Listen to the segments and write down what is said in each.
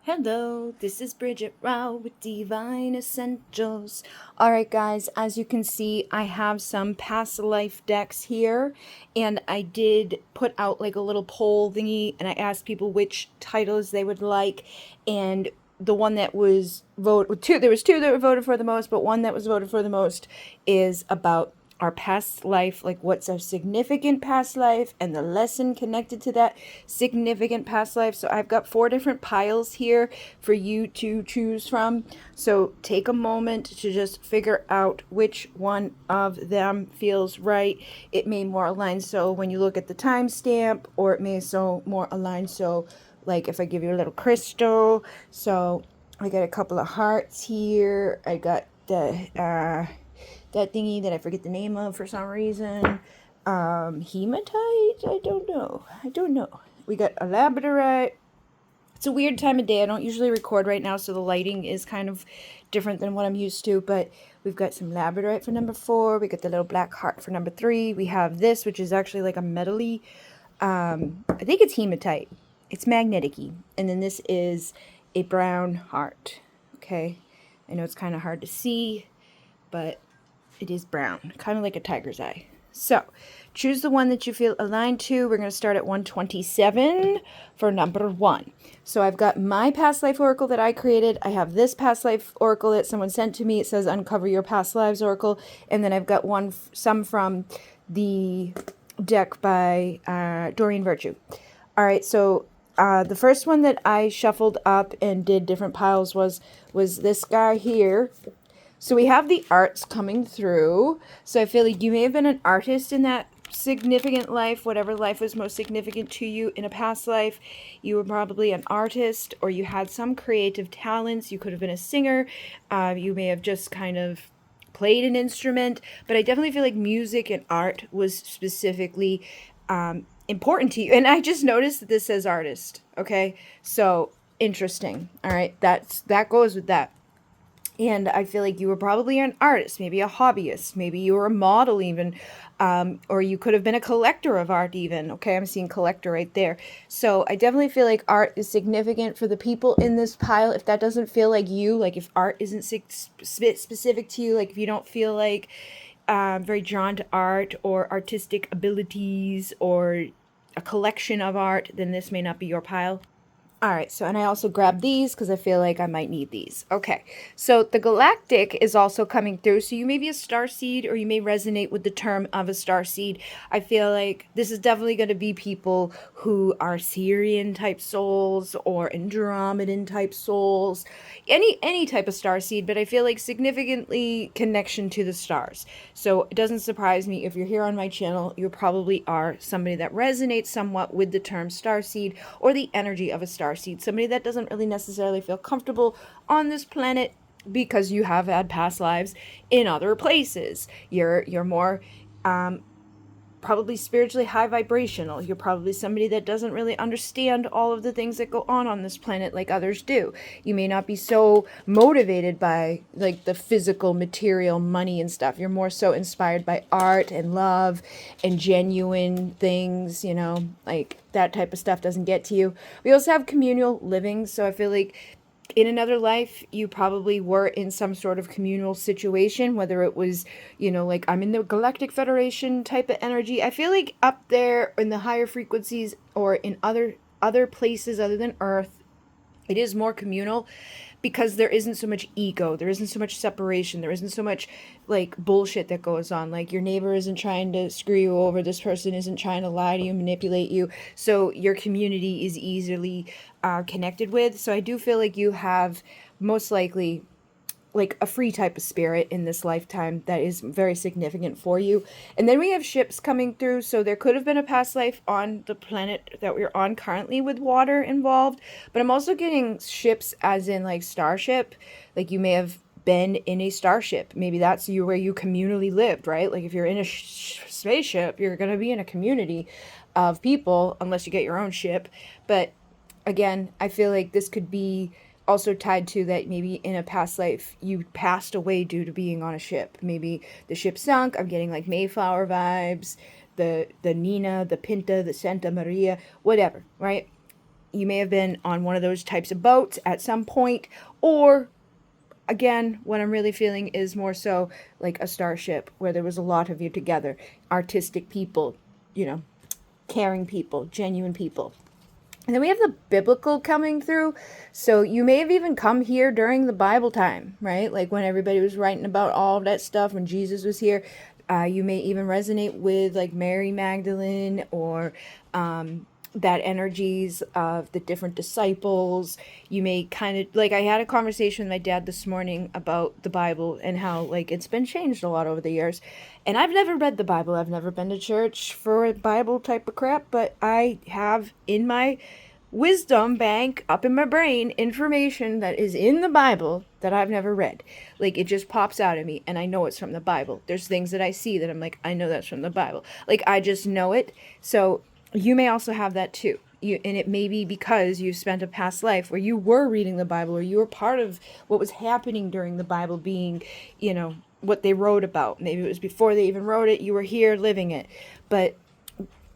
Hello, this is Bridget Rau with Divine Essentials. Alright guys, as you can see, I have some past life decks here, and I did put out like a little poll thingy, and I asked people which titles they would like, and the one that was there was two that were voted for the most, but one that was voted for the most is about our past life, like what's our significant past life and the lesson connected to that significant past life. So I've got 4 different piles here for you to choose from. So take a moment to just figure out which one of them feels right. It may more align so when you look at the timestamp, or it may so more align so like if I give you a little crystal. So I got a couple of hearts here. I got the that thingy that I forget the name of for some reason. Hematite? I don't know. We got a labradorite. It's a weird time of day. I don't usually record right now, so the lighting is kind of different than what I'm used to. But we've got some labradorite for number 4. We got the little black heart for number 3. We have this, which is actually like a metally. I think it's hematite. It's magnetic-y. And then this is a brown heart. Okay. I know it's kind of hard to see, but it is brown, kind of like a tiger's eye. So choose the one that you feel aligned to. We're going to start at 127 for number 1. So I've got my past life oracle that I created. I have this past life oracle that someone sent to me. It says Uncover Your Past Lives Oracle. And then I've got some from the deck by Doreen Virtue. All right, so the first one that I shuffled up and did different piles was this guy here. So we have the arts coming through. So I feel like you may have been an artist in that significant life, whatever life was most significant to you in a past life. You were probably an artist, or you had some creative talents. You could have been a singer. You may have just kind of played an instrument. But I definitely feel like music and art was specifically important to you. And I just noticed that this says artist. Okay, so interesting. All right, that goes with that. And I feel like you were probably an artist, maybe a hobbyist, maybe you were a model even, or you could have been a collector of art even. Okay, I'm seeing collector right there. So I definitely feel like art is significant for the people in this pile. If that doesn't feel like you, like if art isn't specific to you, like if you don't feel like very drawn to art or artistic abilities or a collection of art, then this may not be your pile. All right, so, and I also grabbed these because I feel like I might need these. Okay, so the galactic is also coming through. So you may be a starseed, or you may resonate with the term of a starseed. I feel like this is definitely going to be people who are Sirian type souls or Andromedan type souls, any type of starseed, but I feel like significantly connection to the stars. So it doesn't surprise me if you're here on my channel, you probably are somebody that resonates somewhat with the term starseed or the energy of a starseed. Somebody that doesn't really necessarily feel comfortable on this planet because you have had past lives in other places. You're more probably spiritually high vibrational. You're probably somebody that doesn't really understand all of the things that go on this planet like others do. You may not be so motivated by like the physical material money and stuff. You're more so inspired by art and love and genuine things, you know, like that type of stuff doesn't get to you. We also have communal living, so I feel like in another life, you probably were in some sort of communal situation, whether it was, you know, like I'm in the Galactic Federation type of energy. I feel like up there in the higher frequencies or in other places other than Earth, it is more communal because there isn't so much ego, there isn't so much separation, there isn't so much like bullshit that goes on. Like your neighbor isn't trying to screw you over, this person isn't trying to lie to you, manipulate you. So your community is easily connected with. So I do feel like you have most likely like a free type of spirit in this lifetime that is very significant for you. And then we have ships coming through, so there could have been a past life on the planet that we're on currently with water involved, but I'm also getting ships as in like starship, like you may have been in a starship. Maybe that's where you communally lived, right? Like if you're in a spaceship, you're going to be in a community of people unless you get your own ship. But again, I feel like this could be also tied to that maybe in a past life you passed away due to being on a ship. Maybe the ship sunk. I'm getting like Mayflower vibes, the Nina, the Pinta, the Santa Maria, whatever, right? you may have been on one of those types of boats at some point, or again, what I'm really feeling is more so like a starship where there was a lot of you together, artistic people, caring people, genuine people. And then we have the biblical coming through. So you may have even come here during the Bible time, right? Like when everybody was writing about all of that stuff, when Jesus was here. You may even resonate with like Mary Magdalene, or that energies of the different disciples. You may kind of, like, I had a conversation with my dad this morning about the Bible and how like it's been changed a lot over the years. And I've never read the Bible. I've never been to church for a Bible type of crap, but I have in my wisdom bank up in my brain information that is in the Bible that I've never read. Like, it just pops out at me and I know it's from the Bible. There's things that I see that I'm like, I know that's from the Bible. Like, I just know it. So you may also have that too. And it may be because you spent a past life where you were reading the Bible, or you were part of what was happening during the Bible being, what they wrote about. Maybe it was before they even wrote it. You were here living it. But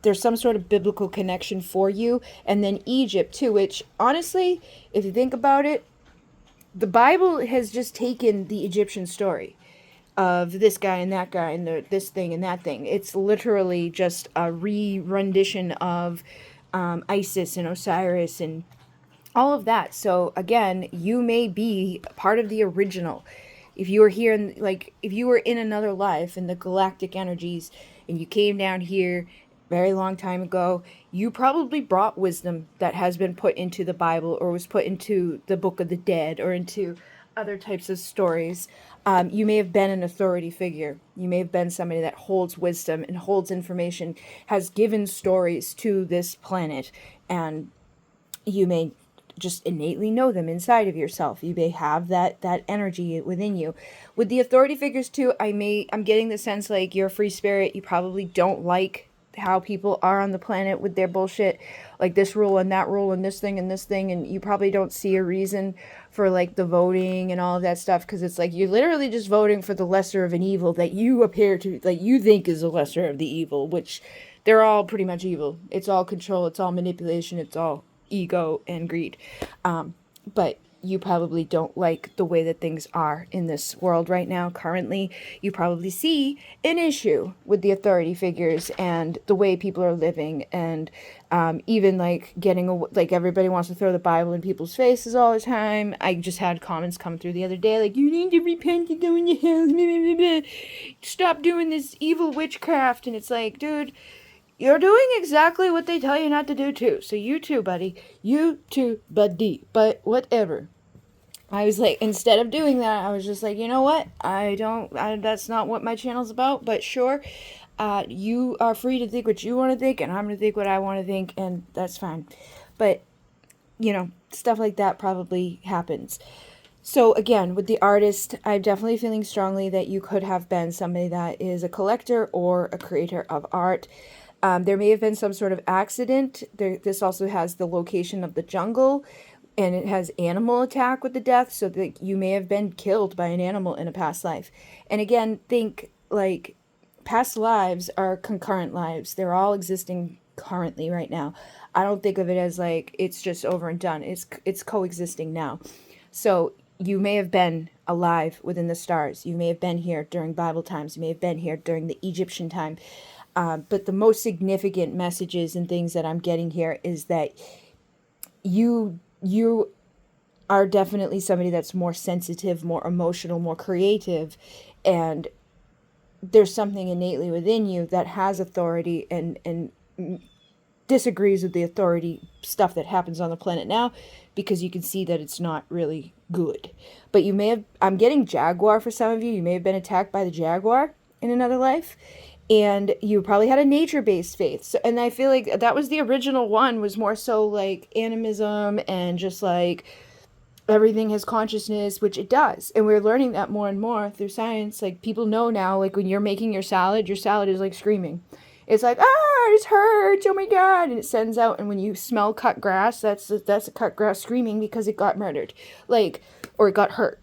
there's some sort of biblical connection for you. And then Egypt too, which honestly, if you think about it, the Bible has just taken the Egyptian story of this guy and that guy and this thing and that thing. It's literally just a re-rendition of Isis and Osiris and all of that. So again, you may be part of the original. If you were here if you were in another life in the galactic energies and you came down here very long time ago, you probably brought wisdom that has been put into the Bible, or was put into the Book of the Dead, or into other types of stories. You may have been an authority figure. You may have been somebody that holds wisdom and holds information, has given stories to this planet, and you may just innately know them inside of yourself. You may have that energy within you. With the authority figures too, I'm getting the sense like you're a free spirit. You probably don't like how people are on the planet with their bullshit, like this rule and that rule and this thing, and you probably don't see a reason for like the voting and all of that stuff, because it's like you're literally just voting for the lesser of an evil that you appear to, like, you think is a lesser of the evil, which they're all pretty much evil. It's all control, it's all manipulation, it's all ego and greed. But you probably don't like the way that things are in this world right now. Currently, you probably see an issue with the authority figures and the way people are living, and even like like everybody wants to throw the Bible in people's faces all the time. I just had comments come through the other day like, you need to repent and go in your hell. Stop doing this evil witchcraft. And it's like, dude, you're doing exactly what they tell you not to do too. So you too, buddy. You too, buddy. But whatever. I was like, instead of doing that, I was just like, you know what? That's not what my channel's about, but sure. You are free to think what you want to think, and I'm going to think what I want to think, and that's fine. But, stuff like that probably happens. So again, with the artist, I'm definitely feeling strongly that you could have been somebody that is a collector or a creator of art. There may have been some sort of accident. This also has the location of the jungle, and it has animal attack with the death, so that you may have been killed by an animal in a past life. And again, think like past lives are concurrent lives. They're all existing currently right now. I don't think of it as like it's just over and done. It's coexisting now. So you may have been alive within the stars. You may have been here during Bible times. You may have been here during the Egyptian time. But the most significant messages and things that I'm getting here is that you are definitely somebody that's more sensitive, more emotional, more creative, and there's something innately within you that has authority and disagrees with the authority stuff that happens on the planet now, because you can see that it's not really good. But I'm getting jaguar for some of you. You may have been attacked by the jaguar in another life, and you probably had a nature-based faith. So, and I feel like that was the original one, was more so like animism and just like everything has consciousness, which it does. And we're learning that more and more through science. Like, people know now, like when you're making your salad is like screaming. It's like, it hurts, oh my God. And it sends out, and when you smell cut grass, that's a cut grass screaming because it got murdered. Like, or it got hurt.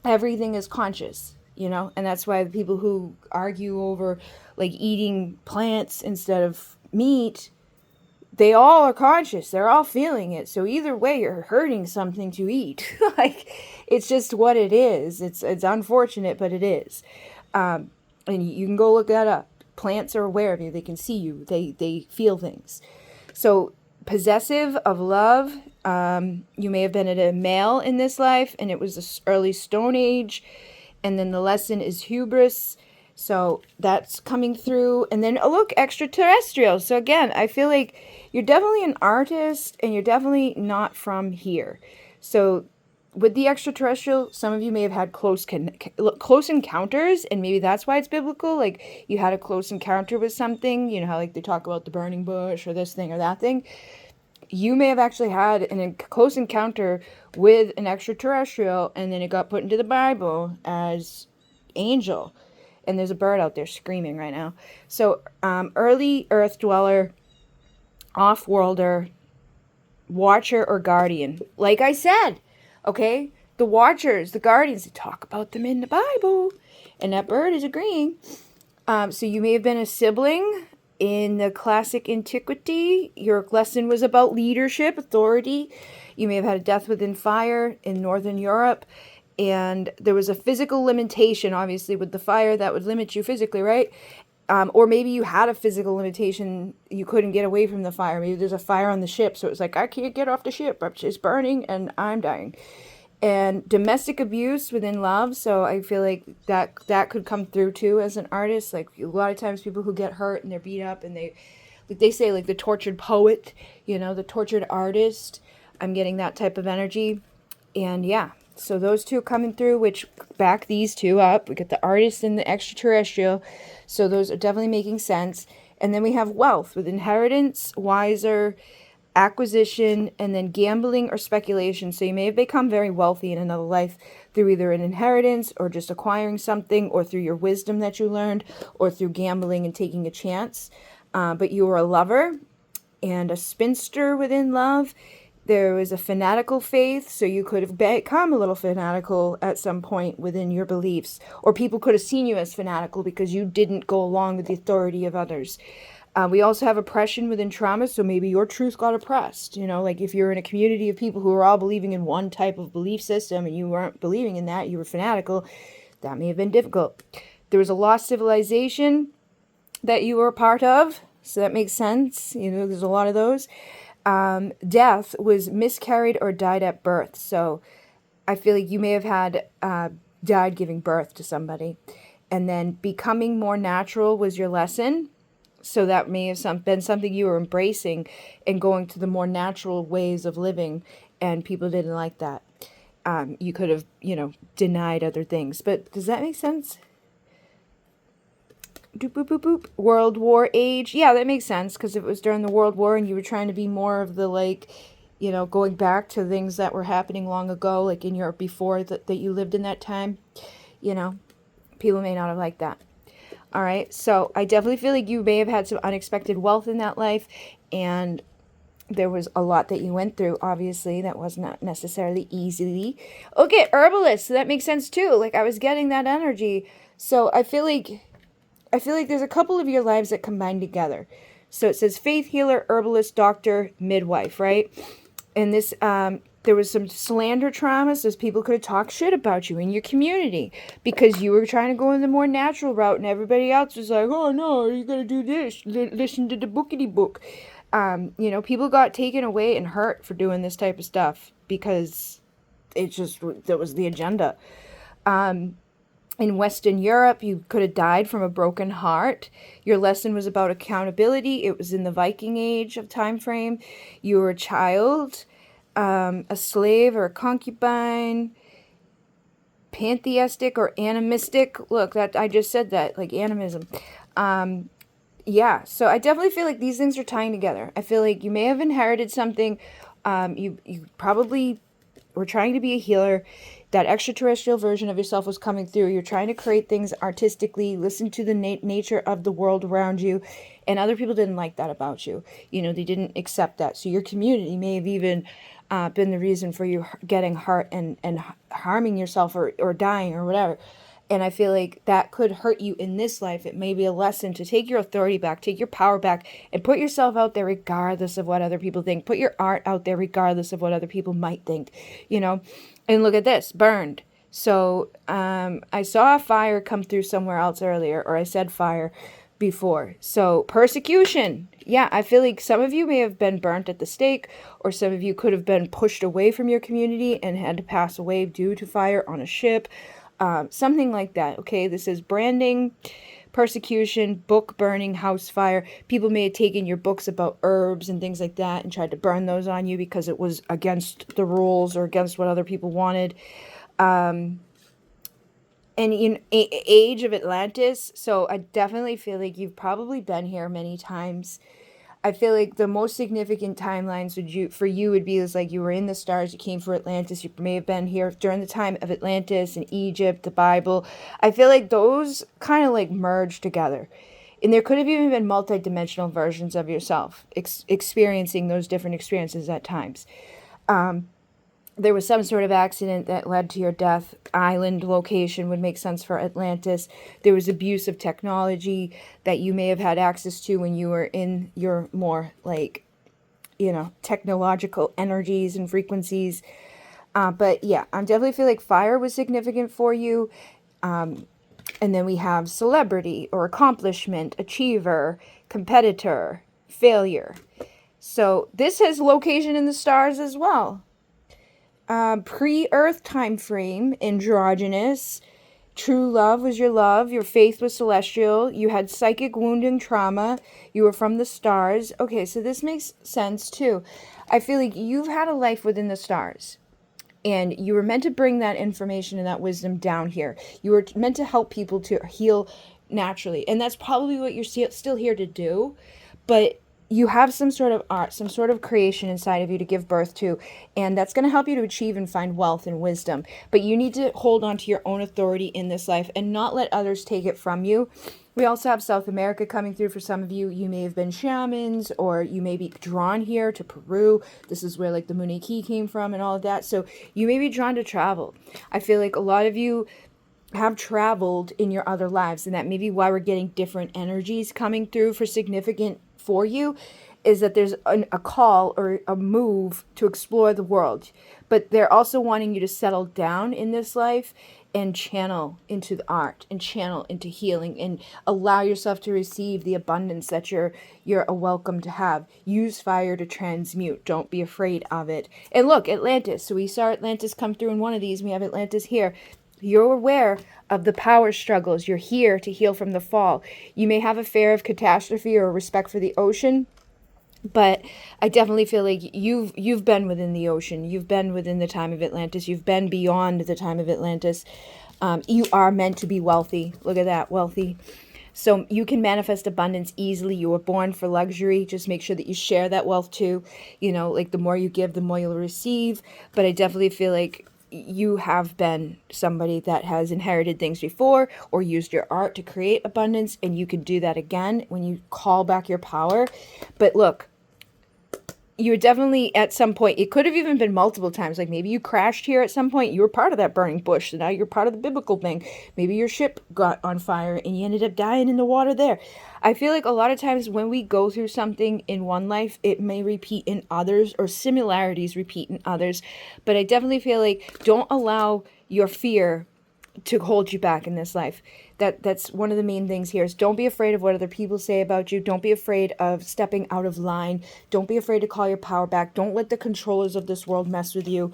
Everything is conscious, and that's why the people who argue over like eating plants instead of meat, they all are conscious. They're all feeling it. So either way, you're hurting something to eat. Like, it's just what it is. It's unfortunate, but it is. And you can go look that up. Plants are aware of you. They can see you. They feel things. So possessive of love. You may have been a male in this life, and it was the early Stone Age. And then the lesson is hubris. So that's coming through. And then, oh, look, extraterrestrial. So again, I feel like you're definitely an artist, and you're definitely not from here. So with the extraterrestrial, some of you may have had close encounters, and maybe that's why it's biblical. Like, you had a close encounter with something. You know how, like, they talk about the burning bush or this thing or that thing. You may have actually had a close encounter with an extraterrestrial, and then it got put into the Bible as angel. And there's a bird out there screaming right now. So, early earth dweller, off-worlder, watcher, or guardian. Like I said, okay? The watchers, the guardians, they talk about them in the Bible. And that bird is agreeing. So you may have been a sibling in the classic antiquity. Your lesson was about leadership, authority. You may have had a death within fire in Northern Europe. And there was a physical limitation, obviously, with the fire that would limit you physically, right? Or maybe you had a physical limitation. You couldn't get away from the fire. Maybe there's a fire on the ship. So it was like, I can't get off the ship. It's burning and I'm dying. And domestic abuse within love. So I feel like that could come through too as an artist. Like, a lot of times people who get hurt and they're beat up and they say, like, the tortured poet, you know, the tortured artist. I'm getting that type of energy. And yeah. So those two coming through, which back these two up. We get the artist and the extraterrestrial. So those are definitely making sense. And then we have wealth with inheritance, wiser, acquisition, and then gambling or speculation. So you may have become very wealthy in another life through either an inheritance or just acquiring something, or through your wisdom that you learned, or through gambling and taking a chance. But you were a lover and a spinster within love. There was a fanatical faith, so you could have become a little fanatical at some point within your beliefs. Or people could have seen you as fanatical because you didn't go along with the authority of others. We also have oppression within trauma, so maybe your truth got oppressed. You know, like if you're in a community of people who are all believing in one type of belief system and you weren't believing in that, you were fanatical, that may have been difficult. There was a lost civilization that you were a part of, so that makes sense. You know, there's a lot of those. Death was miscarried or died at birth. So I feel like you may have had died giving birth to somebody. And then becoming more natural was your lesson. So that may have been something you were embracing and going to the more natural ways of living. And people didn't like that. You could have, you know, denied other things. But does that make sense? Doop, boop, boop, boop. World War age. Yeah, that makes sense, because it was during the World War and you were trying to be more of the, like, you know, going back to things that were happening long ago, like in Europe before that you lived in that time. You know, people may not have liked that. All right, so I definitely feel like you may have had some unexpected wealth in that life, and there was a lot that you went through, obviously, that was not necessarily easily. Okay, herbalist, so that makes sense too. Like, I was getting that energy. So I feel like there's a couple of your lives that combine together. So it says faith healer, herbalist, doctor, midwife, right? And this, there was some slander trauma, so people could have talked shit about you in your community because you were trying to go in the more natural route, and everybody else was like, oh no, you're going to do this, listen to the bookity book. You know, people got taken away and hurt for doing this type of stuff because that was the agenda. In Western Europe, you could have died from a broken heart. Your lesson was about accountability. It was in the Viking age of time frame. You were a child, a slave or a concubine, pantheistic or animistic. Look, that I just said that, like animism. Yeah, so I definitely feel like these things are tying together. I feel like you may have inherited something. You probably were trying to be a healer. That extraterrestrial version of yourself was coming through. You're trying to create things artistically, listen to the nature of the world around you, and other people didn't like that about you. You know, they didn't accept that. So your community may have even been the reason for you getting hurt and harming yourself or dying or whatever. And I feel like that could hurt you in this life. It may be a lesson to take your authority back, take your power back, and put yourself out there regardless of what other people think. Put your art out there regardless of what other people might think, you know? And look at this, burned. So I saw a fire come through somewhere else earlier, or I said fire before. So persecution. Yeah, I feel like some of you may have been burnt at the stake, or some of you could have been pushed away from your community and had to pass away due to fire on a ship. Something like that. Okay, this is branding, persecution, book burning, house fire. People may have taken your books about herbs and things like that and tried to burn those on you because it was against the rules or against what other people wanted. And in age of Atlantis, so I definitely feel like you've probably been here many times. I feel like the most significant timelines for you would be is like you were in the stars, you came for Atlantis, you may have been here during the time of Atlantis and Egypt, the Bible. I feel like those kind of like merged together. And there could have even been multi-dimensional versions of yourself experiencing those different experiences at times. There was some sort of accident that led to your death. Island location would make sense for Atlantis. There was abuse of technology that you may have had access to when you were in your more like, technological energies and frequencies. But yeah, I definitely feel like fire was significant for you. And then we have celebrity or accomplishment, achiever, competitor, failure. So this has location in the stars as well. Pre-Earth time frame, androgynous. True love was your love. Your faith was celestial. You had psychic wounding trauma. You were from the stars. Okay, so this makes sense too. I feel like you've had a life within the stars. And you were meant to bring that information and that wisdom down here. You were meant to help people to heal naturally. And that's probably what you're still here to do. But you have some sort of art, some sort of creation inside of you to give birth to, and that's going to help you to achieve and find wealth and wisdom. But you need to hold on to your own authority in this life and not let others take it from you. We also have South America coming through for some of you. You may have been shamans, or you may be drawn here to Peru. This is where like the Monika came from and all of that. So you may be drawn to travel. I feel like a lot of you have traveled in your other lives, and that may be why we're getting different energies coming through for significant for you, is that there's a call or a move to explore the world, but they're also wanting you to settle down in this life and channel into the art and channel into healing and allow yourself to receive the abundance that you're a welcome to have. Use fire to transmute. Don't be afraid of it. And look, Atlantis. So we saw Atlantis come through in one of these. We have Atlantis here. You're aware of the power struggles. You're here to heal from the fall. You may have a fear of catastrophe or respect for the ocean, but I definitely feel like you've been within the ocean. You've been within the time of Atlantis. You've been beyond the time of Atlantis. You are meant to be wealthy. Look at that, wealthy. So you can manifest abundance easily. You were born for luxury. Just make sure that you share that wealth too. Like the more you give, the more you'll receive. But I definitely feel like you have been somebody that has inherited things before or used your art to create abundance, and you can do that again when you call back your power. But look, you were definitely at some point, it could have even been multiple times, like maybe you crashed here at some point, you were part of that burning bush, so now you're part of the biblical thing. Maybe your ship got on fire and you ended up dying in the water there. I feel like a lot of times when we go through something in one life, it may repeat in others, or similarities repeat in others. But I definitely feel like don't allow your fear to hold you back in this life. That's one of the main things here, is don't be afraid of what other people say about you. Don't be afraid of stepping out of line. Don't be afraid to call your power back. Don't let the controllers of this world mess with you.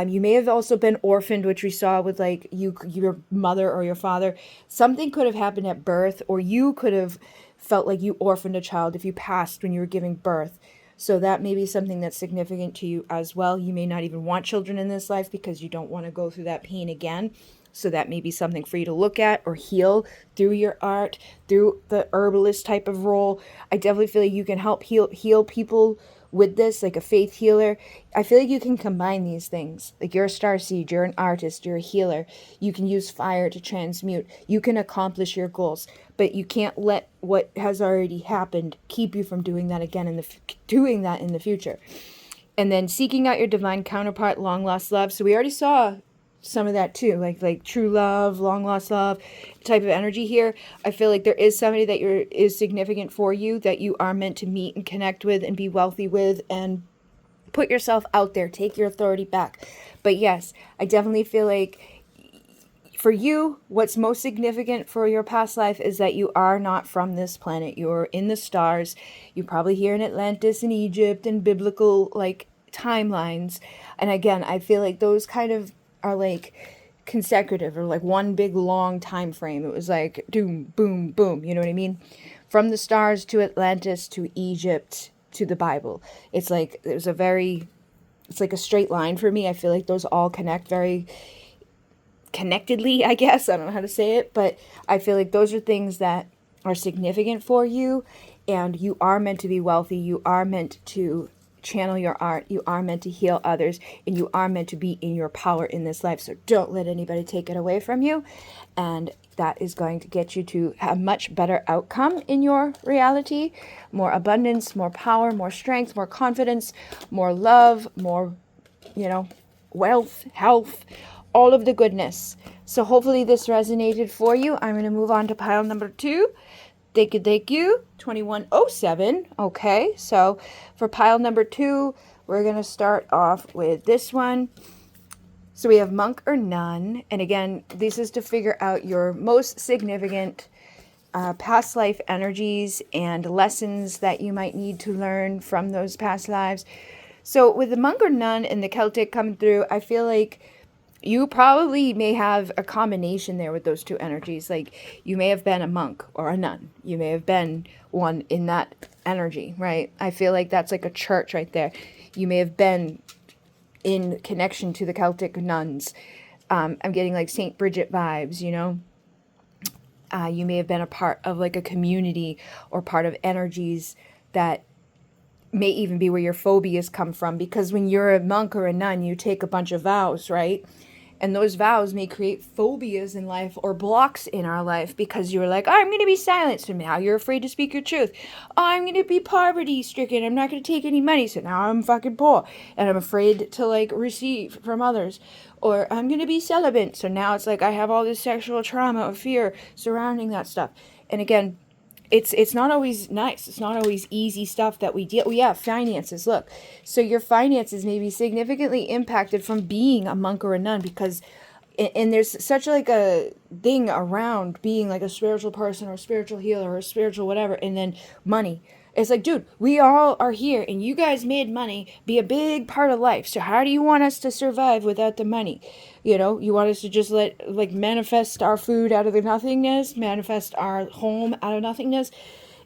You may have also been orphaned, which we saw with like your mother or your father. Something could have happened at birth, or you could have felt like you orphaned a child if you passed when you were giving birth. So that may be something that's significant to you as well. You may not even want children in this life because you don't want to go through that pain again. So that may be something for you to look at or heal through your art, through the herbalist type of role. I definitely feel like you can help heal people with this, like a faith healer. I feel like you can combine these things. Like you're a starseed, you're an artist, you're a healer. You can use fire to transmute. You can accomplish your goals, but you can't let what has already happened keep you from doing that again in the future. And then seeking out your divine counterpart, long lost love. So we already saw some of that too, like true love, long lost love type of energy here. I feel like there is somebody that is significant for you, that you are meant to meet and connect with and be wealthy with, and put yourself out there, take your authority back. But yes, I definitely feel like for you, what's most significant for your past life is that you are not from this planet. You're in the stars. You're probably here in Atlantis and Egypt and biblical like timelines. And again, I feel like those kind of are like consecutive, or like one big long time frame. It was like doom, boom, boom. You know what I mean? From the stars to Atlantis to Egypt to the Bible. It's like it's like a straight line for me. I feel like those all connect very connectedly, I guess. I don't know how to say it, but I feel like those are things that are significant for you, and you are meant to be wealthy. You are meant to channel your art. You are meant to heal others, and you are meant to be in your power in this life. So don't let anybody take it away from you. And that is going to get you to a much better outcome in your reality. More abundance, more power, more strength, more confidence, more love, more, wealth, health, all of the goodness. So hopefully this resonated for you. I'm going to move on to pile number 2. Thank you. 2107. Okay, so for pile number 2, we're going to start off with this one. So we have monk or nun. And again, this is to figure out your most significant past life energies and lessons that you might need to learn from those past lives. So with the monk or nun and the Celtic coming through, I feel like you probably may have a combination there with those two energies. Like you may have been a monk or a nun. You may have been one in that energy, right? I feel like that's like a church right there. You may have been in connection to the Celtic nuns. I'm getting like Saint Bridget vibes, you may have been a part of like a community or part of energies that may even be where your phobias come from. Because when you're a monk or a nun, you take a bunch of vows, right? And those vows may create phobias in life or blocks in our life because you were like, oh, I'm going to be silent. So now you're afraid to speak your truth. Oh, I'm going to be poverty stricken. I'm not going to take any money. So now I'm fucking poor and I'm afraid to like receive from others. Or I'm going to be celibate. So now it's like I have all this sexual trauma or fear surrounding that stuff. And again, it's not always nice. It's not always easy stuff that we deal. Yeah, finances. Look, so your finances may be significantly impacted from being a monk or a nun because, and there's such like a thing around being like a spiritual person or a spiritual healer or a spiritual whatever, and then money. It's like, dude, we all are here and you guys made money be a big part of life. So how do you want us to survive without the money? You want us to just manifest our food out of the nothingness, manifest our home out of nothingness.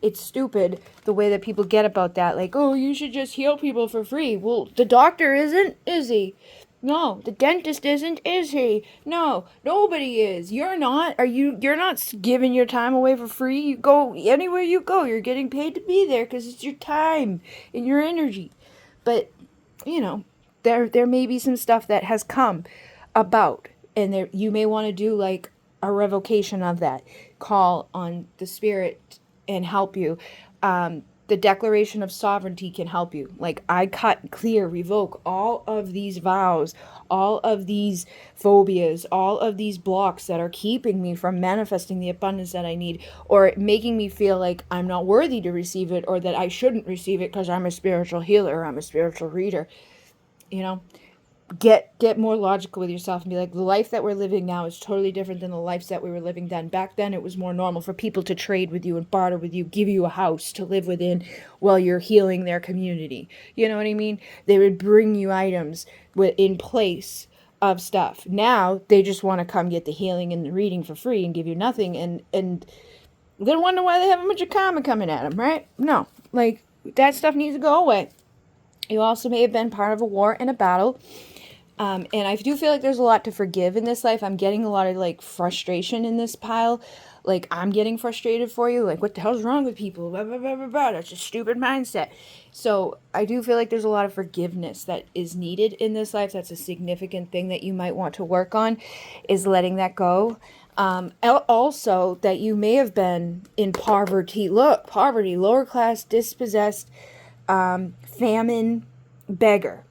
It's stupid the way that people get about that. Like, oh, you should just heal people for free. Well, the doctor isn't, is he? No, the dentist isn't, is he? No, nobody is. You're not. You're not giving your time away for free. You go anywhere you go, you're getting paid to be there because it's your time and your energy. But, there may be some stuff that has come about, and you may want to do like a revocation of that. Call on the spirit and help you. The declaration of sovereignty can help you. Like I cut, clear, revoke all of these vows, all of these phobias, all of these blocks that are keeping me from manifesting the abundance that I need, or making me feel like I'm not worthy to receive it, or that I shouldn't receive it because I'm a spiritual healer, or I'm a spiritual reader. Get more logical with yourself and be like, the life that we're living now is totally different than the lives that we were living then. Back then, it was more normal for people to trade with you and barter with you, give you a house to live within while you're healing their community. You know what I mean? They would bring you items in place of stuff. Now, they just want to come get the healing and the reading for free and give you nothing. And they don't wonder why they have a bunch of karma coming at them, right? No, like, that stuff needs to go away. You also may have been part of a war and a battle. And I do feel like there's a lot to forgive in this life. I'm getting a lot of like frustration in this pile. Like I'm getting frustrated for you. Like what the hell's wrong with people? Blah, blah, blah, blah, blah. That's a stupid mindset. So I do feel like there's a lot of forgiveness that is needed in this life. That's a significant thing that you might want to work on, is letting that go. Also that you may have been in poverty. Look, poverty, lower class, dispossessed, famine, beggar.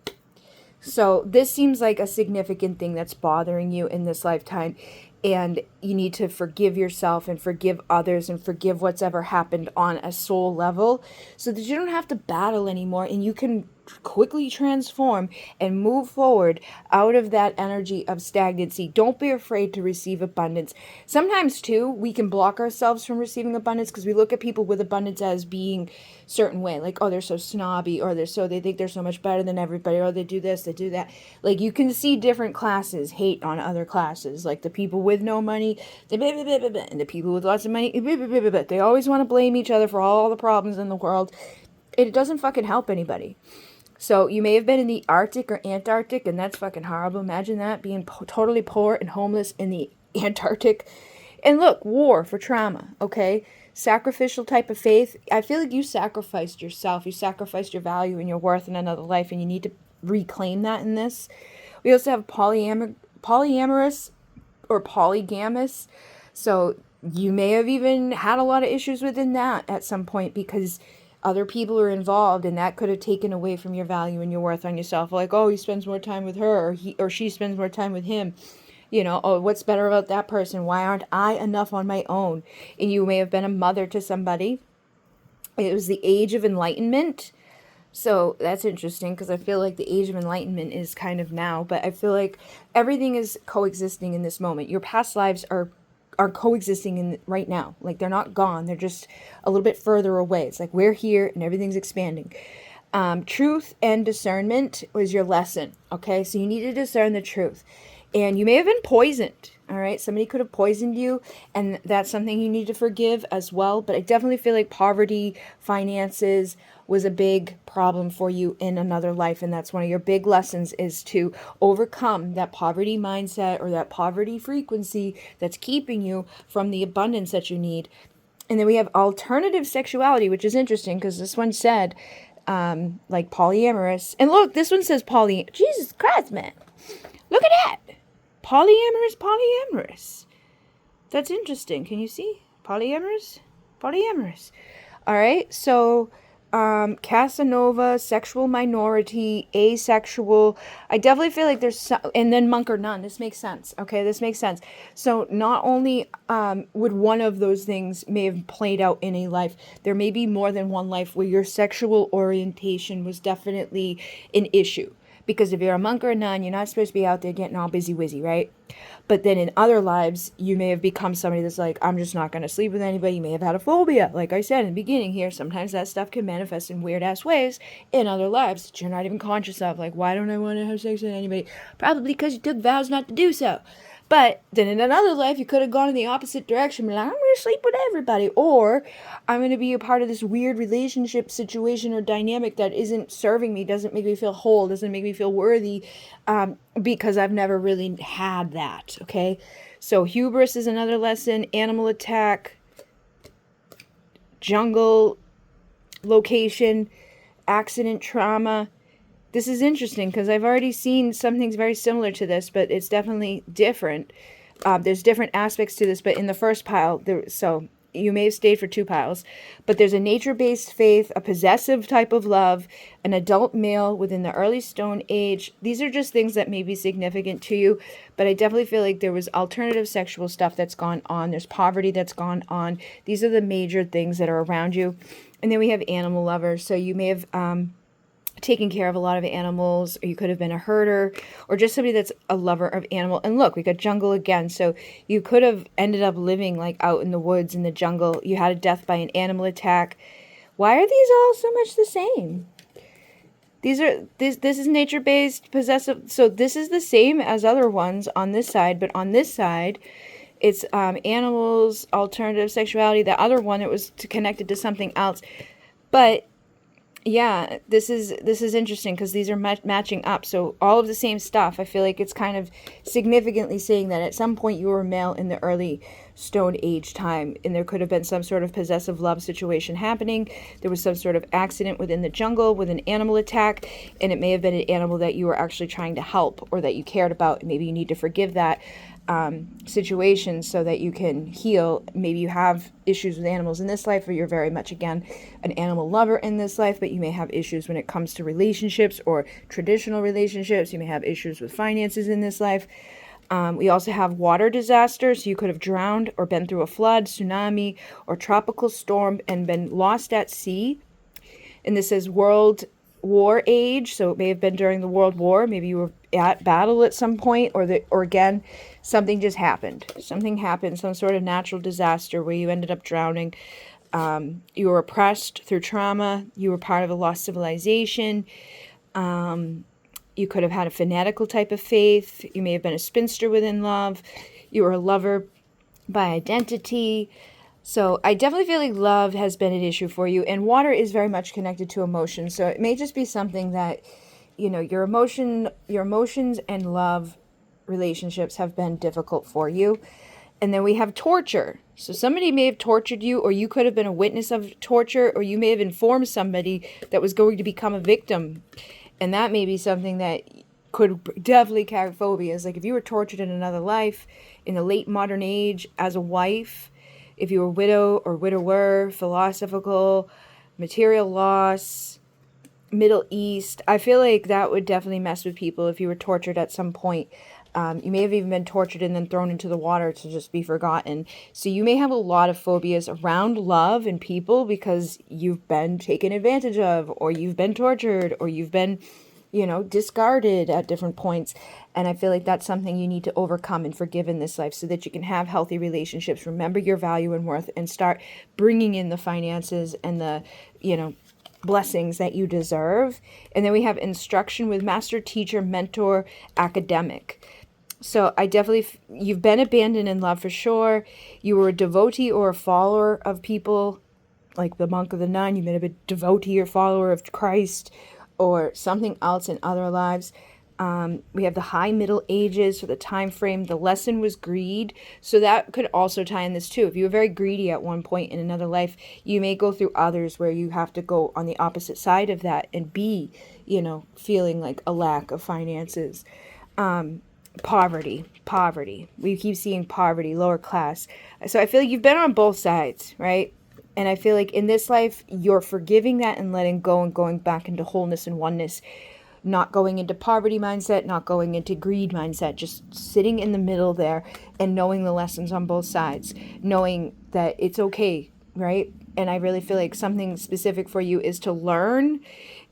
So this seems like a significant thing that's bothering you in this lifetime. And you need to forgive yourself and forgive others and forgive what's ever happened on a soul level so that you don't have to battle anymore and you can quickly transform and move forward out of that energy of stagnancy. Don't be afraid to receive abundance. Sometimes too, we can block ourselves from receiving abundance because we look at people with abundance as being certain way, like, oh, they're so snobby, or they think they're so much better than everybody, or they do this, they do that. Like, you can see different classes hate on other classes, like the people with no money, and the people with lots of money, they always want to blame each other for all the problems in the world. It doesn't fucking help anybody. So you may have been in the Arctic or Antarctic, and that's fucking horrible. Imagine that, being totally poor and homeless in the Antarctic. And look, war for trauma, okay? Sacrificial type of faith. I feel like you sacrificed yourself. You sacrificed your value and your worth in another life, and you need to reclaim that in this. We also have polyamorous or polygamous. So you may have even had a lot of issues within that at some point because other people are involved, and that could have taken away from your value and your worth on yourself. Like, oh, he spends more time with her, or he or she spends more time with him. You know, oh, what's better about that person? Why aren't I enough on my own? And you may have been a mother to somebody. It was the age of enlightenment. So that's interesting because I feel like the age of enlightenment is kind of now, but I feel like everything is coexisting in this moment. Your past lives are coexisting in right now. Like, they're not gone. They're just a little bit further away. It's like we're here and everything's expanding. Truth and discernment was your lesson. Okay. So you need to discern the truth, and you may have been poisoned. All right. Somebody could have poisoned you, and that's something you need to forgive as well. But I definitely feel like poverty, finances was a big problem for you in another life. And that's one of your big lessons, is to overcome that poverty mindset or that poverty frequency that's keeping you from the abundance that you need. And then we have alternative sexuality, which is interesting because this one said, like, polyamorous. And look, this one says Jesus Christ, man. Look at that. Polyamorous. That's interesting. Can you see? Polyamorous. All right. So, Casanova, sexual minority, asexual. I definitely feel like there's some, and then monk or nun. This makes sense. Okay, this makes sense. So not only would one of those things may have played out in a life, there may be more than one life where your sexual orientation was definitely an issue. Because if you're a monk or a nun, you're not supposed to be out there getting all busy-wizzy, right? But then in other lives, you may have become somebody that's like, I'm just not going to sleep with anybody. You may have had a phobia. Like I said in the beginning here, sometimes that stuff can manifest in weird-ass ways in other lives that you're not even conscious of. Like, why don't I want to have sex with anybody? Probably because you took vows not to do so. But then in another life, you could have gone in the opposite direction. Be like, I'm going to sleep with everybody. Or I'm going to be a part of this weird relationship situation or dynamic that isn't serving me, doesn't make me feel whole, doesn't make me feel worthy, because I've never really had that. Okay. So hubris is another lesson. Animal attack, jungle location, accident trauma. This is interesting because I've already seen some things very similar to this, but it's definitely different. There's different aspects to this, but in the first pile, so you may have stayed for two piles, but there's a nature-based faith, a possessive type of love, an adult male within the early Stone Age. These are just things that may be significant to you, but I definitely feel like there was alternative sexual stuff that's gone on. There's poverty that's gone on. These are the major things that are around you. And then we have animal lovers. So you may have taking care of a lot of animals, or you could have been a herder, or just somebody that's a lover of animal. And look, we got jungle again. So you could have ended up living like out in the woods in the jungle. You had a death by an animal attack. Why are these all so much the same? This is nature-based, possessive. So this is the same as other ones on this side, but on this side, it's animals, alternative sexuality. The other one, it was connected to something else. But yeah, this is interesting because these are matching up. So all of the same stuff. I feel like it's kind of significantly saying that at some point you were male in the early Stone Age time, and there could have been some sort of possessive love situation happening. There was some sort of accident within the jungle with an animal attack, and it may have been an animal that you were actually trying to help or that you cared about. And maybe you need to forgive that. situations so that you can heal. Maybe you have issues with animals in this life, or you're very much, again, an animal lover in this life, but you may have issues when it comes to relationships or traditional relationships. You may have issues with finances in this life. We also have water disasters. You could have drowned or been through a flood, tsunami, or tropical storm and been lost at sea. And this is World War age, so it may have been during the World War. Maybe you were at battle at some point, or again, something just happened. Something happened, some sort of natural disaster where you ended up drowning. You were oppressed through trauma. You were part of a lost civilization. You could have had a fanatical type of faith. You may have been a spinster within love. You were a lover by identity. So I definitely feel like love has been an issue for you. And water is very much connected to emotion. So it may just be something that, your emotions and love relationships have been difficult for you. And then we have torture. So somebody may have tortured you, or you could have been a witness of torture, or you may have informed somebody that was going to become a victim. And that may be something that could definitely carry phobias. Like if you were tortured in another life, in the late modern age, as a wife, if you were widow or widower, philosophical, material loss, Middle East, I feel like that would definitely mess with people if you were tortured at some point. You may have even been tortured and then thrown into the water to just be forgotten. So you may have a lot of phobias around love and people because you've been taken advantage of, or you've been tortured, or you've been, discarded at different points. And I feel like that's something you need to overcome and forgive in this life so that you can have healthy relationships, remember your value and worth, and start bringing in the finances and the, blessings that you deserve. And then we have instruction with master, teacher, mentor, academic. So I definitely, you've been abandoned in love for sure. You were a devotee or a follower of people, like the monk or the nun. You may have been a devotee or follower of Christ or something else in other lives. We have the high Middle Ages for the time frame. The lesson was greed. So that could also tie in this too. If you were very greedy at one point in another life, you may go through others where you have to go on the opposite side of that and be, feeling like a lack of finances. Poverty. We keep seeing poverty, lower class. So I feel like you've been on both sides, right? And I feel like in this life, you're forgiving that and letting go and going back into wholeness and oneness. Not going into poverty mindset, not going into greed mindset, just sitting in the middle there and knowing the lessons on both sides, knowing that it's okay, right? And I really feel like something specific for you is to learn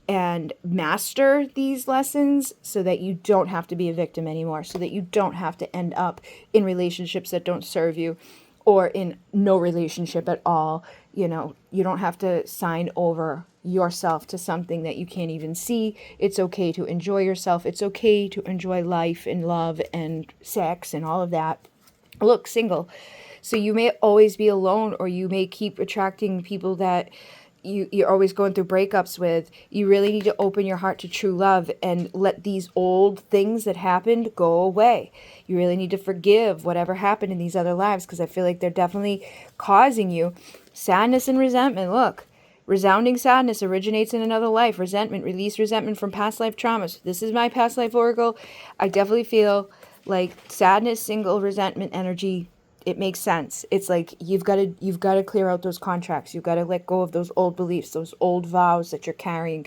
and master these lessons so that you don't have to be a victim anymore, so that you don't have to end up in relationships that don't serve you or in no relationship at all. You don't have to sign over yourself to something that you can't even see. It's okay to enjoy yourself. It's okay to enjoy life and love and sex and all of that. Look, single. So you may always be alone, or you may keep attracting people that you're always going through breakups with. You really need to open your heart to true love and let these old things that happened go away. You really need to forgive whatever happened in these other lives, because I feel like they're definitely causing you sadness and resentment. Look, resounding sadness originates in another life. Resentment, release resentment from past life traumas. This is my past life oracle. I definitely feel like sadness, single, resentment energy. It makes sense. It's like you've got to clear out those contracts. You've got to let go of those old beliefs, those old vows that you're carrying.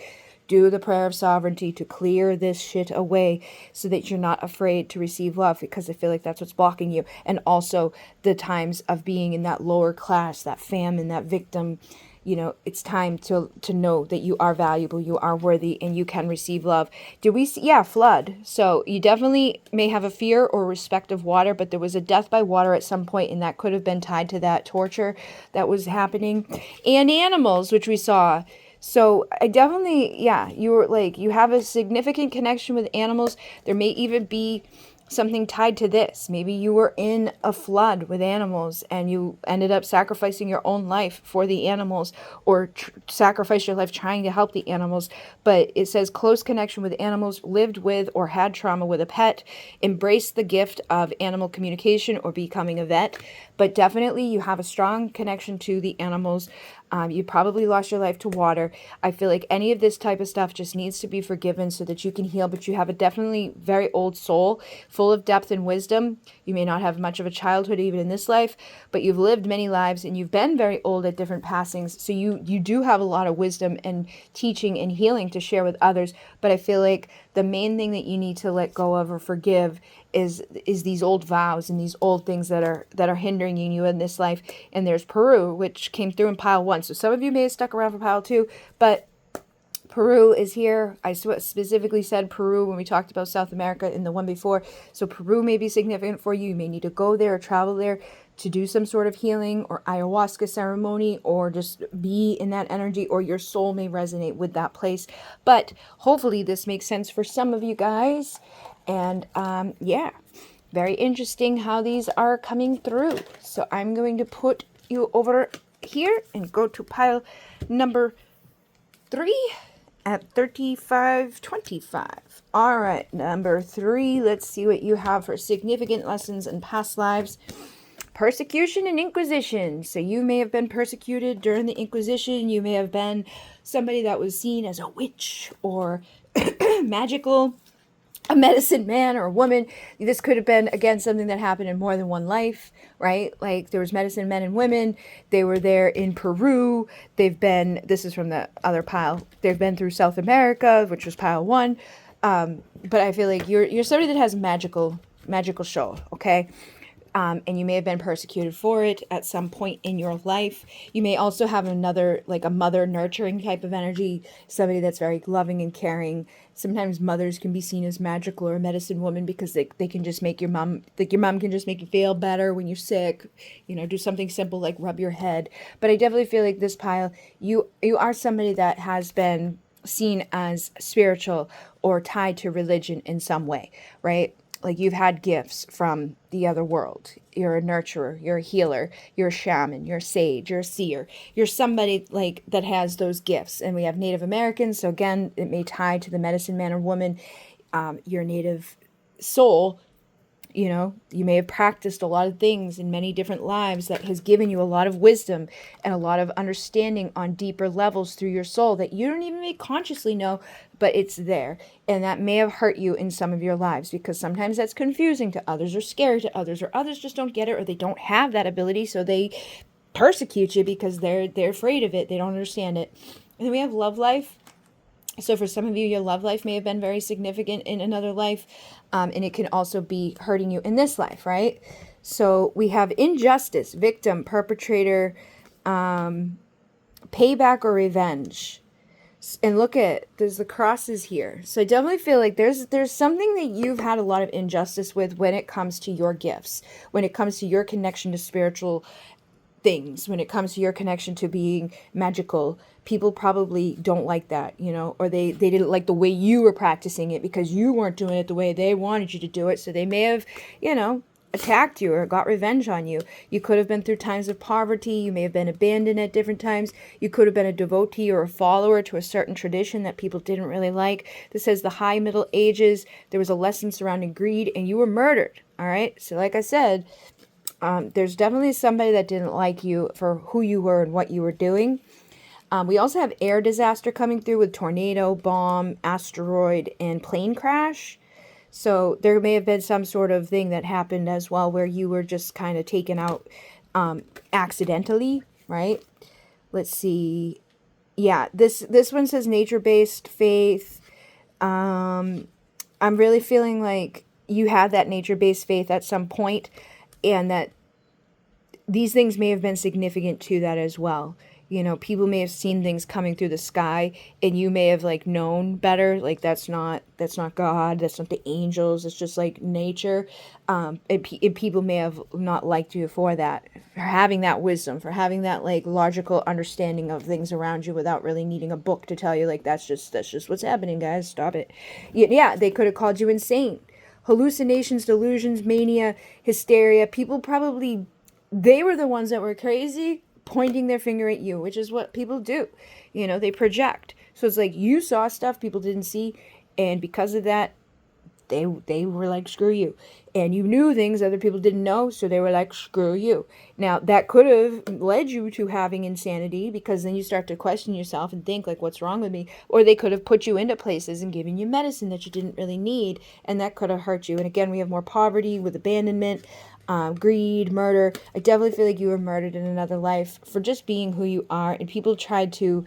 Do the prayer of sovereignty to clear this shit away so that you're not afraid to receive love, because I feel like that's what's blocking you. And also the times of being in that lower class, that famine, that victim. It's time to know that you are valuable, you are worthy, and you can receive love. Did we see? Yeah, flood. So you definitely may have a fear or respect of water, but there was a death by water at some point, and that could have been tied to that torture that was happening. And animals, which we saw. So I definitely, you have a significant connection with animals. There may even be something tied to this. Maybe you were in a flood with animals and you ended up sacrificing your own life for the animals, or sacrifice your life trying to help the animals. But it says close connection with animals, lived with or had trauma with a pet, embrace the gift of animal communication or becoming a vet. But definitely you have a strong connection to the animals. You probably lost your life to water. I feel like any of this type of stuff just needs to be forgiven so that you can heal, but you have a definitely very old soul full of depth and wisdom. You may not have much of a childhood even in this life, but you've lived many lives and you've been very old at different passings. So you do have a lot of wisdom and teaching and healing to share with others. But I feel like the main thing that you need to let go of or forgive is these old vows and these old things that are hindering you in this life. And there's Peru, which came through in pile 1. So some of you may have stuck around for pile 2, but Peru is here. I specifically said Peru when we talked about South America in the one before. So Peru may be significant for you. You may need to go there or travel there to do some sort of healing or ayahuasca ceremony, or just be in that energy, or your soul may resonate with that place. But hopefully this makes sense for some of you guys. And yeah, very interesting how these are coming through. So I'm going to put you over here and go to pile number 3 at 3525. All right, number 3. Let's see what you have for significant lessons in past lives. Persecution and Inquisition. So you may have been persecuted during the Inquisition. You may have been somebody that was seen as a witch or magical, a medicine man or a woman. This could have been, again, something that happened in more than one life, right? Like there was medicine men and women. They were there in Peru. They've been, this is from the other pile, they've been through South America, which was pile 1. But I feel like you're somebody that has magical show, okay? And you may have been persecuted for it at some point in your life. You may also have another, like a mother nurturing type of energy, somebody that's very loving and caring. Sometimes mothers can be seen as magical or a medicine woman because they can just make your mom, like your mom can just make you feel better when you're sick, do something simple like rub your head. But I definitely feel like this pile, you are somebody that has been seen as spiritual or tied to religion in some way, right? Like you've had gifts from the other world. You're a nurturer, you're a healer, you're a shaman, you're a sage, you're a seer. You're somebody like that has those gifts. And we have Native Americans. So again, it may tie to the medicine man or woman. Your native soul, you may have practiced a lot of things in many different lives that has given you a lot of wisdom and a lot of understanding on deeper levels through your soul that you don't even may consciously know, but it's there. And that may have hurt you in some of your lives because sometimes that's confusing to others or scary to others, or others just don't get it, or they don't have that ability. So they persecute you because they're afraid of it. They don't understand it. And then we have love life. So for some of you, your love life may have been very significant in another life, and it can also be hurting you in this life, right? So we have injustice, victim, perpetrator, payback or revenge. And look there's the crosses here. So I definitely feel like there's something that you've had a lot of injustice with when it comes to your gifts, when it comes to your connection to spiritual things, when it comes to your connection to being magical. People probably don't like that, or they didn't like the way you were practicing it because you weren't doing it the way they wanted you to do it. So they may have, attacked you or got revenge on you. You could have been through times of poverty. You may have been abandoned at different times. You could have been a devotee or a follower to a certain tradition that people didn't really like. This says the high Middle Ages. There was a lesson surrounding greed and you were murdered. All right. So like I said, there's definitely somebody that didn't like you for who you were and what you were doing. We also have air disaster coming through with tornado, bomb, asteroid, and plane crash. So there may have been some sort of thing that happened as well where you were just kind of taken out accidentally, right? Let's see. Yeah, this one says nature-based faith. I'm really feeling like you had that nature-based faith at some point, and that these things may have been significant to that as well. People may have seen things coming through the sky and you may have known better. Like that's not God. That's not the angels. It's just like nature. And people may have not liked you for that, for having that wisdom, for having that logical understanding of things around you without really needing a book to tell you that's just what's happening, guys. Stop it. Yeah, they could have called you insane. Hallucinations, delusions, mania, hysteria. People probably, they were the ones that were crazy, pointing their finger at you, which is what people do. They project. So it's like you saw stuff people didn't see, and because of that, they were like, screw you. And you knew things other people didn't know, so they were like, screw you. Now, that could have led you to having insanity, because then you start to question yourself and think, like, what's wrong with me? Or they could have put you into places and given you medicine that you didn't really need, and that could have hurt you. And again, we have more poverty with abandonment, greed, murder. I definitely feel like you were murdered in another life for just being who you are, and people tried to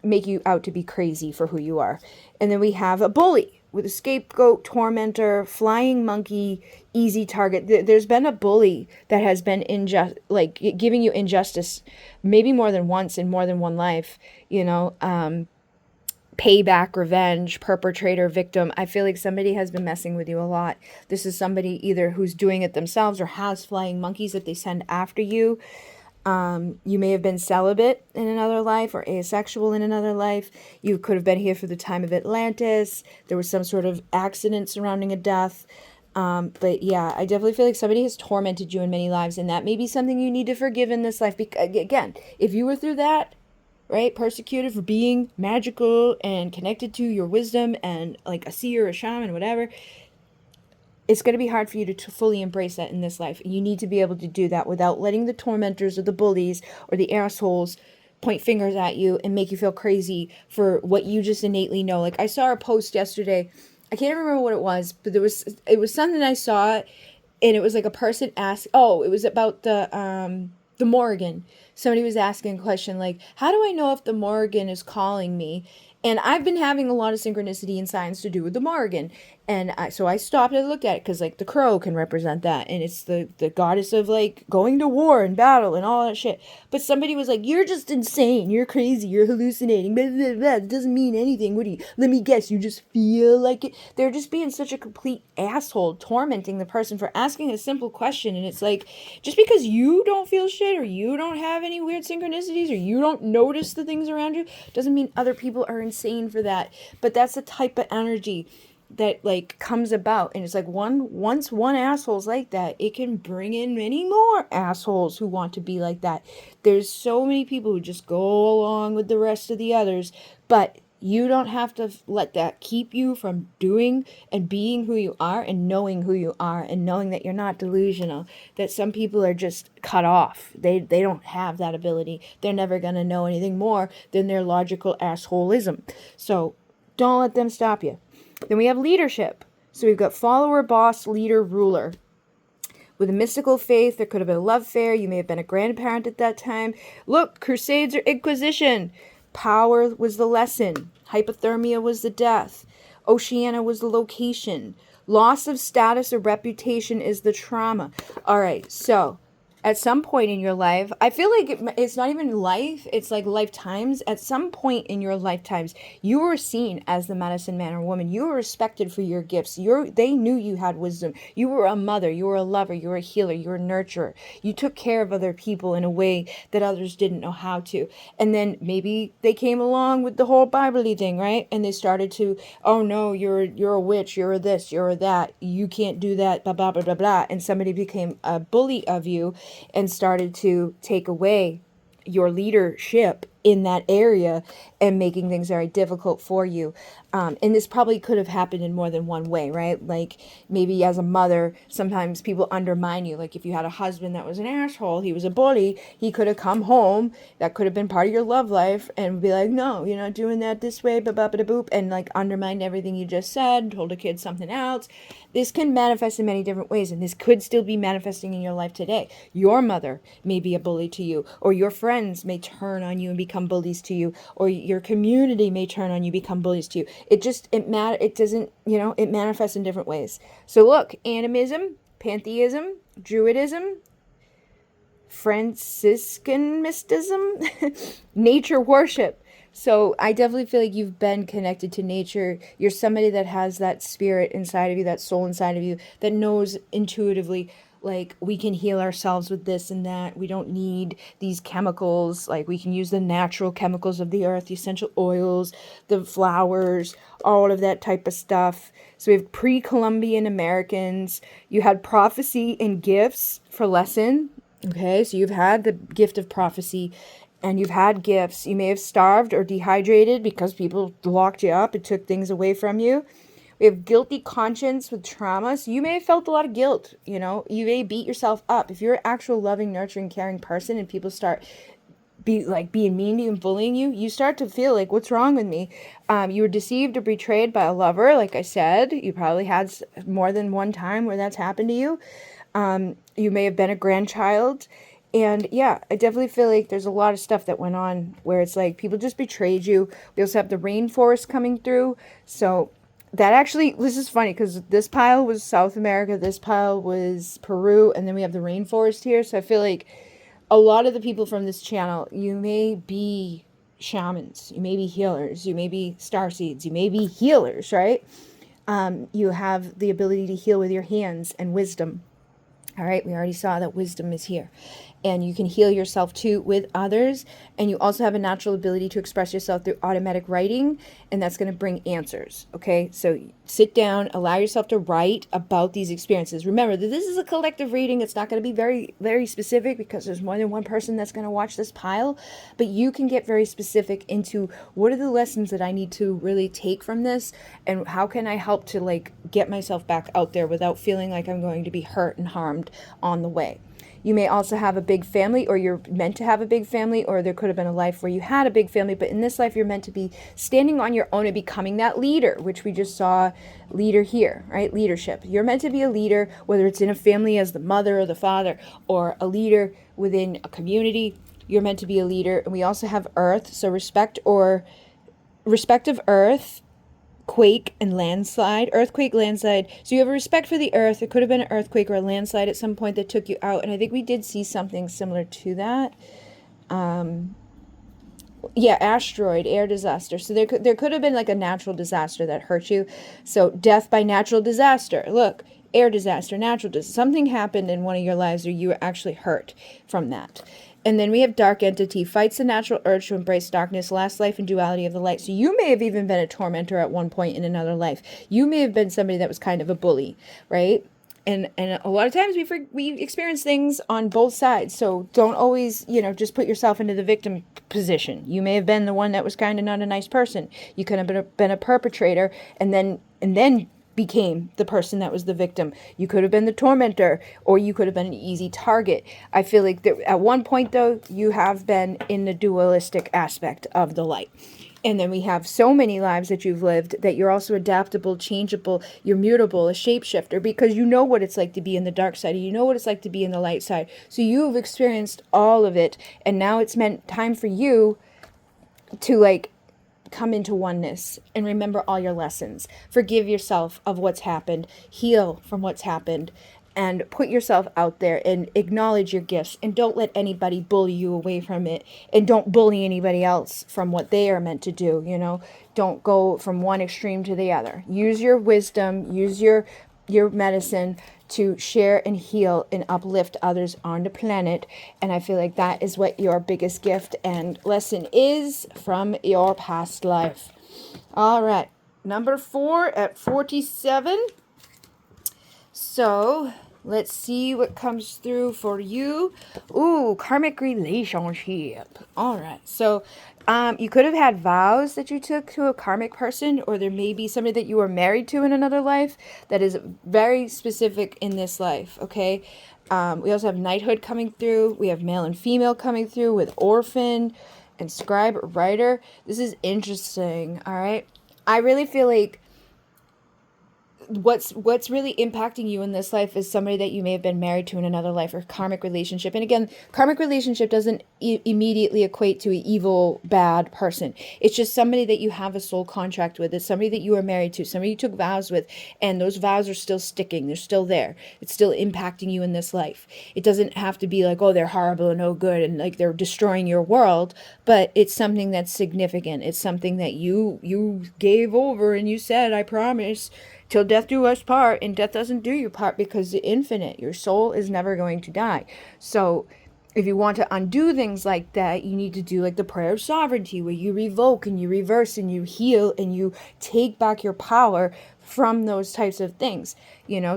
make you out to be crazy for who you are. And then we have a bully with a scapegoat, tormentor, flying monkey, easy target. There's been a bully that has been giving you injustice, maybe more than once in more than one life, payback, revenge, perpetrator, victim. I feel like somebody has been messing with you a lot. This is somebody either who's doing it themselves or has flying monkeys that they send after you. You may have been celibate in another life or asexual in another life. You could have been here for the time of Atlantis. There was some sort of accident surrounding a death. But yeah, I definitely feel like somebody has tormented you in many lives, and that may be something you need to forgive in this life. Again, if you were through that, right, persecuted for being magical and connected to your wisdom and like a seer, a shaman, whatever, it's going to be hard for you to fully embrace that in this life. You need to be able to do that without letting the tormentors or the bullies or the assholes point fingers at you and make you feel crazy for what you just innately know. Like, I saw a post yesterday. I can't remember what it was, but it was something I saw, and it was like a person asked, it was about the Morrigan. Somebody was asking a question like, how do I know if the Morrigan is calling me? And I've been having a lot of synchronicity in science to do with the Morrigan. And so I stopped and looked at it, because like the crow can represent that. And it's the goddess of like going to war and battle and all that shit. But somebody was like, you're just insane. You're crazy. You're hallucinating. Blah, blah, blah. It doesn't mean anything. What do you, let me guess, you just feel like it. They're just being such a complete asshole, tormenting the person for asking a simple question. And it's like, just because you don't feel shit or you don't have any weird synchronicities or you don't notice the things around you doesn't mean other people are insane for that. But that's the type of energy that like comes about, and it's like once one asshole's like that, it can bring in many more assholes who want to be like that. There's so many people who just go along with the rest of the others, but you don't have to let that keep you from doing and being who you are and knowing who you are and knowing that you're not delusional, that some people are just cut off. They don't have that ability. They're never going to know anything more than their logical assholeism. So don't let them stop you. Then we have leadership. So we've got follower, boss, leader, ruler. With a mystical faith, there could have been a love affair. You may have been a grandparent at that time. Look, Crusades or Inquisition. Power was the lesson. Hypothermia was the death. Oceania was the location. Loss of status or reputation is the trauma. All right, so at some point in your life, I feel like it's not even life, it's like lifetimes. At some point in your lifetimes, you were seen as the medicine man or woman. You were respected for your gifts. They knew you had wisdom. You were a mother, you were a lover, you were a healer, you were a nurturer. You took care of other people in a way that others didn't know how to. And then maybe they came along with the whole Bible-y thing, right? And they started to, oh no, you're a witch, you're a this, you're a that, you can't do that, blah, blah, blah, blah, blah. And somebody became a bully of you and started to take away your leadership in that area and making things very difficult for you. And this probably could have happened in more than one way, right? Like maybe as a mother, sometimes people undermine you. Like if you had a husband that was an asshole, he was a bully, he could have come home, that could have been part of your love life, and be like, no, you're not doing that this way, boop, and like undermined everything you just said, told a kid something else. This can manifest in many different ways, and this could still be manifesting in your life today. Your mother may be a bully to you, or your friends may turn on you and become bullies to you, or your community may turn on you, become bullies to you. It manifests in different ways. So look, animism, pantheism, druidism, Franciscan mysticism, nature worship. So I definitely feel like you've been connected to nature. You're somebody that has that spirit inside of you, that soul inside of you, that knows intuitively, like, we can heal ourselves with this and that. We don't need these chemicals. Like, we can use the natural chemicals of the earth, the essential oils, the flowers, all of that type of stuff. So we have pre-Columbian Americans. You had prophecy and gifts for lesson. Okay, so you've had the gift of prophecy and you've had gifts. You may have starved or dehydrated because people locked you up and took things away from you. We have guilty conscience with trauma. So you may have felt a lot of guilt, you know. You may beat yourself up. If you're an actual loving, nurturing, caring person and people start being mean to you and bullying you, you start to feel like, what's wrong with me? You were deceived or betrayed by a lover, like I said. You probably had more than one time where that's happened to you. You may have been a grandchild. And yeah, I definitely feel like there's a lot of stuff that went on where it's like people just betrayed you. We also have the rainforest coming through. So that actually, this is funny because this pile was South America, this pile was Peru, and then we have the rainforest here. So I feel like a lot of the people from this channel, you may be shamans, you may be healers, you may be starseeds, you may be healers, right? You have the ability to heal with your hands and wisdom. All right, we already saw that wisdom is here. And you can heal yourself too with others. And you also have a natural ability to express yourself through automatic writing. And that's going to bring answers. Okay, so sit down, allow yourself to write about these experiences. Remember that this is a collective reading. It's not going to be very, very specific because there's more than one person that's going to watch this pile. But you can get very specific into what are the lessons that I need to really take from this, and how can I help to like get myself back out there without feeling like I'm going to be hurt and harmed on the way. You may also have a big family, or you're meant to have a big family, or there could have been a life where you had a big family, but in this life you're meant to be standing on your own and becoming that leader, which we just saw leader here, right? Leadership. You're meant to be a leader, whether it's in a family as the mother or the father, or a leader within a community. You're meant to be a leader. And we also have earth, so respect of earth, quake and landslide, earthquake, landslide. So you have a respect for the earth. It could have been an earthquake or a landslide at some point that took you out. And I think we did see something similar to that. Yeah, asteroid, air disaster. So there could have been like a natural disaster that hurt you. So death by natural disaster. Look, air disaster, natural disaster. Something happened in one of your lives or you were actually hurt from that. And then we have dark entity, fights the natural urge to embrace darkness, last life and duality of the light. So you may have even been a tormentor at one point in another life. You may have been somebody that was kind of a bully, right? And a lot of times we experience things on both sides. So don't always, just put yourself into the victim position. You may have been the one that was kind of not a nice person. You could have been a perpetrator and then became the person that was the victim. You could have been the tormentor, or you could have been an easy target. I feel like at one point, though, you have been in the dualistic aspect of the light. And then we have so many lives that you've lived that you're also adaptable, changeable, you're mutable, a shapeshifter, because you know what it's like to be in the dark side. You know what it's like to be in the light side. So you've experienced all of it. And now it's meant time for you to come into oneness and remember all your lessons. Forgive yourself of what's happened. Heal from what's happened. And put yourself out there and acknowledge your gifts. And don't let anybody bully you away from it. And don't bully anybody else from what they are meant to do, Don't go from one extreme to the other. Use your wisdom. Use your medicine to share and heal and uplift others on the planet. And I feel like that is what your biggest gift and lesson is from your past life. All right. Number 4 at 47. So let's see what comes through for you. Ooh, karmic relationship. All right. So you could have had vows that you took to a karmic person, or there may be somebody that you were married to in another life that is very specific in this life, okay? We also have knighthood coming through. We have male and female coming through with orphan and scribe or writer. This is interesting, all right? I really feel like what's really impacting you in this life is somebody that you may have been married to in another life, or karmic relationship. And again, karmic relationship doesn't immediately equate to an evil, bad person. It's just somebody that you have a soul contract with. It's somebody that you are married to, somebody you took vows with, and those vows are still sticking. They're still there. It's still impacting you in this life. It doesn't have to be like, oh, they're horrible and no good and like they're destroying your world, but it's something that's significant. It's something that you gave over and you said, I promise, till death do us part, and death doesn't do you part, because the infinite, your soul is never going to die. So if you want to undo things like that, you need to do like the prayer of sovereignty, where you revoke and you reverse and you heal and you take back your power from those types of things,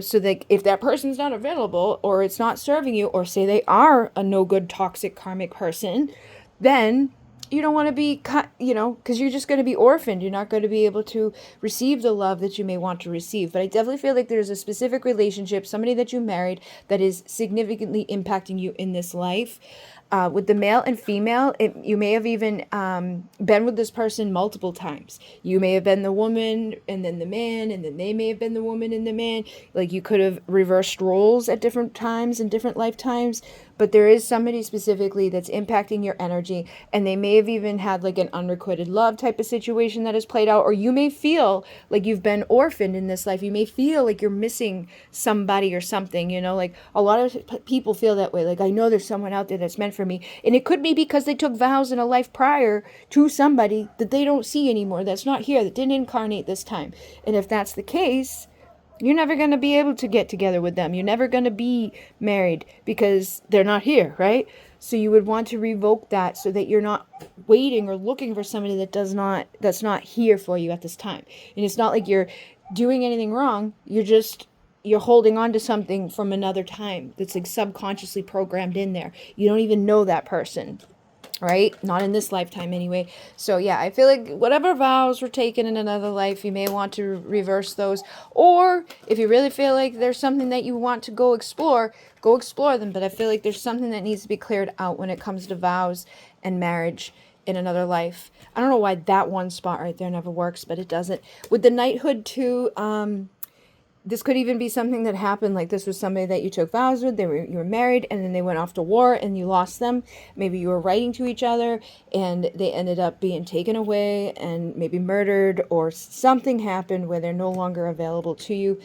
so that if that person's not available, or it's not serving you, or say they are a no good toxic karmic person, then you don't want to be, because you're just going to be orphaned. You're not going to be able to receive the love that you may want to receive. But I definitely feel like there's a specific relationship, somebody that you married, that is significantly impacting you in this life. With the male and female, you may have even been with this person multiple times. You may have been the woman and then the man, and then they may have been the woman and the man. Like, you could have reversed roles at different times in different lifetimes. But there is somebody specifically that's impacting your energy, and they may have even had like an unrequited love type of situation that has played out, or you may feel like you've been orphaned in this life. You may feel like you're missing somebody or something, like a lot of people feel that way. Like, I know there's someone out there that's meant for me, and it could be because they took vows in a life prior to somebody that they don't see anymore, that's not here, that didn't incarnate this time. And if that's the case, you're never going to be able to get together with them. You're never going to be married because they're not here, right? So you would want to revoke that so that you're not waiting or looking for somebody that's not here for you at this time. And it's not like you're doing anything wrong. You're holding on to something from another time that's like subconsciously programmed in there. You don't even know that person. Right? Not in this lifetime anyway. So yeah, I feel like whatever vows were taken in another life, you may want to reverse those. Or if you really feel like there's something that you want to go explore them. But I feel like there's something that needs to be cleared out when it comes to vows and marriage in another life. I don't know why that one spot right there never works, but it doesn't. With the knighthood too, this could even be something that happened, like this was somebody that you took vows with, you were married, and then they went off to war and you lost them. Maybe you were writing to each other and they ended up being taken away and maybe murdered, or something happened where they're no longer available to you,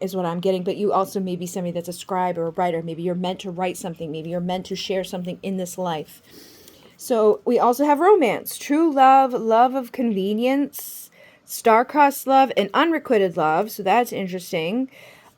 is what I'm getting. But you also may be somebody that's a scribe or a writer. Maybe you're meant to write something. Maybe you're meant to share something in this life. So we also have romance, true love, love of convenience, star-crossed love, and unrequited love. So that's interesting.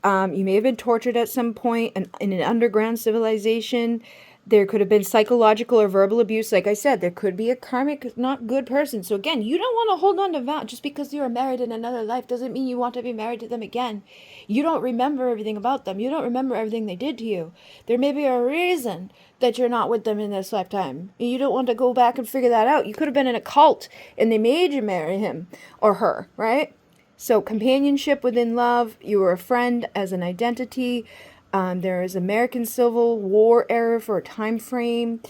You may have been tortured at some point in an underground civilization. There could have been psychological or verbal abuse. Like I said, there could be a karmic, not good person. So again, you don't want to hold on to vows. Just because you were married in another life doesn't mean you want to be married to them again. You don't remember everything about them. You don't remember everything they did to you. There may be a reason that you're not with them in this lifetime. You don't want to go back and figure that out. You could have been in a cult and they made you marry him or her, right? So companionship within love. You were a friend as an identity. There is American Civil War era for a time frame,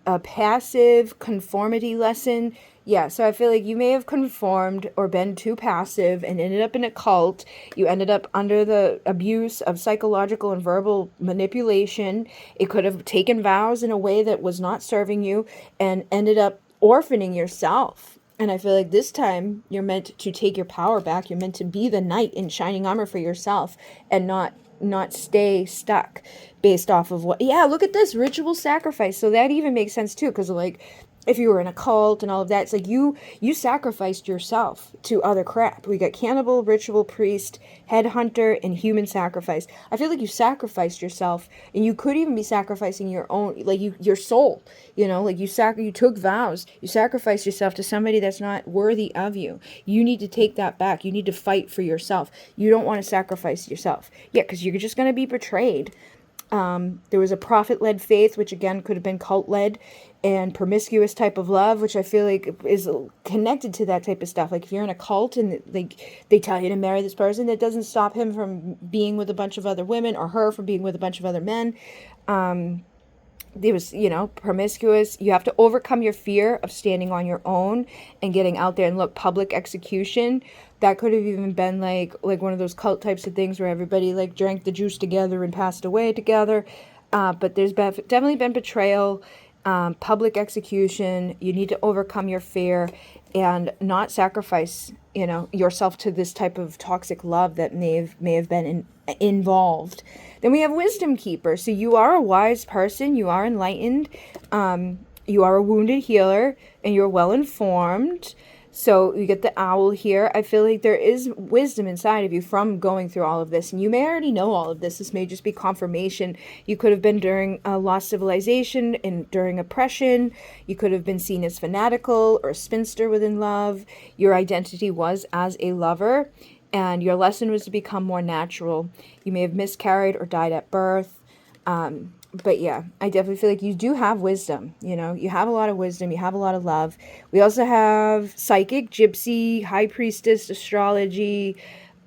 a passive conformity lesson. Yeah, so I feel like you may have conformed or been too passive and ended up in a cult. You ended up under the abuse of psychological and verbal manipulation. It could have taken vows in a way that was not serving you and ended up orphaning yourself. And I feel like this time you're meant to take your power back. You're meant to be the knight in shining armor for yourself and not stay stuck based off of what, yeah, look at this ritual sacrifice. So that even makes sense too, because like if you were in a cult and all of that, it's like you sacrificed yourself to other crap. We got cannibal, ritual priest, headhunter, and human sacrifice. I feel like you sacrificed yourself, and you could even be sacrificing your own, like your soul, like you took vows, you sacrificed yourself to somebody that's not worthy of you. You need to take that back. You need to fight for yourself. You don't want to sacrifice yourself. Yeah, because you're just going to be betrayed. There was a prophet-led faith, which again could have been cult-led, and promiscuous type of love, which I feel like is connected to that type of stuff. Like if you're in a cult and they tell you to marry this person, that doesn't stop him from being with a bunch of other women or her from being with a bunch of other men. There was, promiscuous. You have to overcome your fear of standing on your own and getting out there and look, public execution. That could have even been like one of those cult types of things where everybody like drank the juice together and passed away together. But there's definitely been betrayal, public execution. You need to overcome your fear and not sacrifice, yourself to this type of toxic love that may have been involved. Then we have wisdom keeper. So you are a wise person. You are enlightened. You are a wounded healer, and you're well informed. So you get the owl here. I feel like there is wisdom inside of you from going through all of this. And you may already know all of this. This may just be confirmation. You could have been during a lost civilization and during oppression. You could have been seen as fanatical or a spinster within love. Your identity was as a lover. And your lesson was to become more natural. You may have miscarried or died at birth. But yeah, I definitely feel like you do have wisdom. You know, you have a lot of wisdom. You have a lot of love. We also have psychic, gypsy, high priestess, astrology,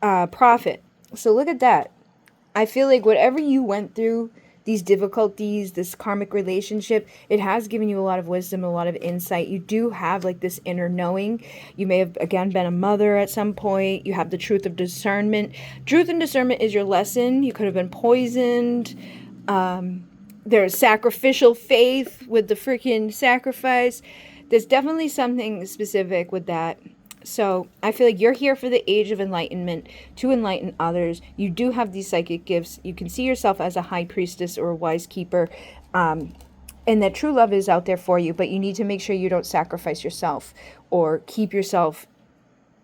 prophet. So look at that. I feel like whatever you went through, these difficulties, this karmic relationship, it has given you a lot of wisdom, a lot of insight. You do have like this inner knowing. You may have, again, been a mother at some point. You have the truth of discernment. Truth and discernment is your lesson. You could have been poisoned. There's sacrificial faith with the freaking sacrifice. There's definitely something specific with that. So I feel like you're here for the age of enlightenment, to enlighten others. You do have these psychic gifts. You can see yourself as a high priestess or a wise keeper. And that true love is out there for you, but you need to make sure you don't sacrifice yourself or keep yourself,